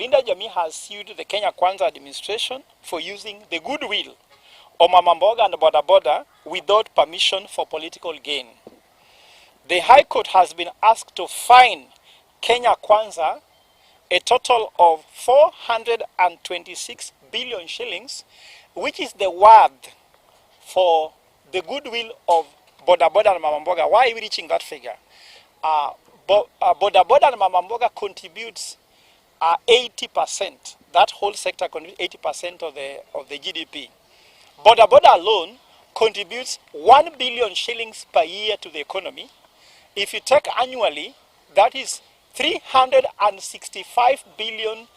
Linda Jamii has sued the Kenya Kwanza administration for using the goodwill of Mboga and Bodaboda without permission for political gain. The High Court has been asked to fine Kenya Kwanza a total of 426 billion shillings, which is the worth for the goodwill of Bodaboda and Mboga. Why are we reaching that figure? Bodaboda and Mboga contributes 80%. That whole sector contributes 80% of the GDP. Bodaboda alone contributes 1 billion shillings per year to the economy. If you take annually, that is 365 billion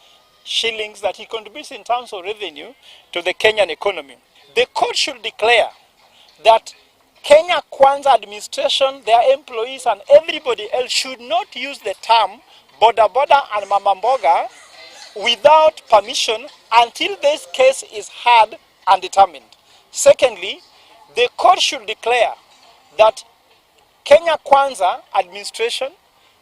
shillings that he contributes in terms of revenue to the Kenyan economy. The court should declare that Kenya Kwanza administration, their employees and everybody else should not use the term Bodaboda and Mboga without permission until this case is heard and determined. Secondly, the court should declare that Kenya Kwanza administration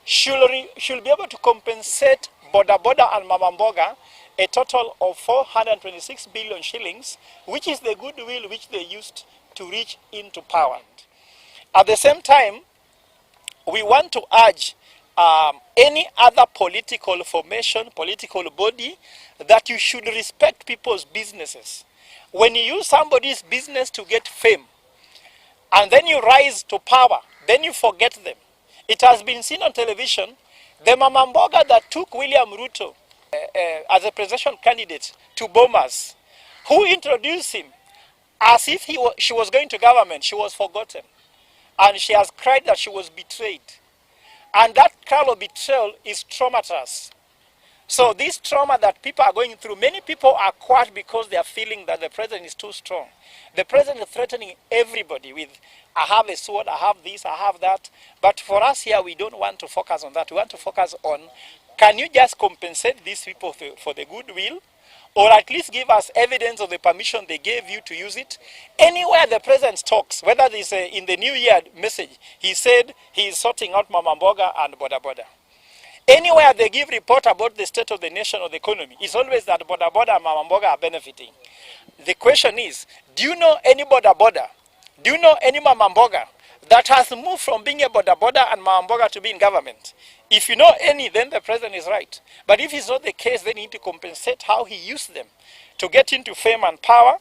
should be able to compensate Bodaboda and Mboga a total of 426 billion shillings, which is the goodwill which they used to reach into power. At the same time, we want to urge any other political formation, political body, that you should respect people's businesses. When you use somebody's business to get fame, and then you rise to power, then you forget them. It has been seen on television, the Mboga that took William Ruto as a presidential candidate to Bomas, who introduced him as if she was going to government. She was forgotten. And she has cried that she was betrayed. And that kind of betrayal is traumatized. So this trauma that people are going through, many people are quiet because they are feeling that the president is too strong. The president is threatening everybody with, I have a sword, I have this, I have that. But for us here, we don't want to focus on that. We want to focus on, can you just compensate these people for the goodwill? Or at least give us evidence of the permission they gave you to use it. Anywhere the president talks, whether it's in the New Year message, he said he is sorting out Mboga and Bodaboda. Anywhere they give report about the state of the nation or the economy, it's always that Bodaboda and Mboga are benefiting. The question is, do you know any Bodaboda? Do you know any Mboga that has moved from being a Bodaboda and Mboga to be in government? If you know any, then the president is right. But if it's not the case, they need to compensate how he used them to get into fame and power.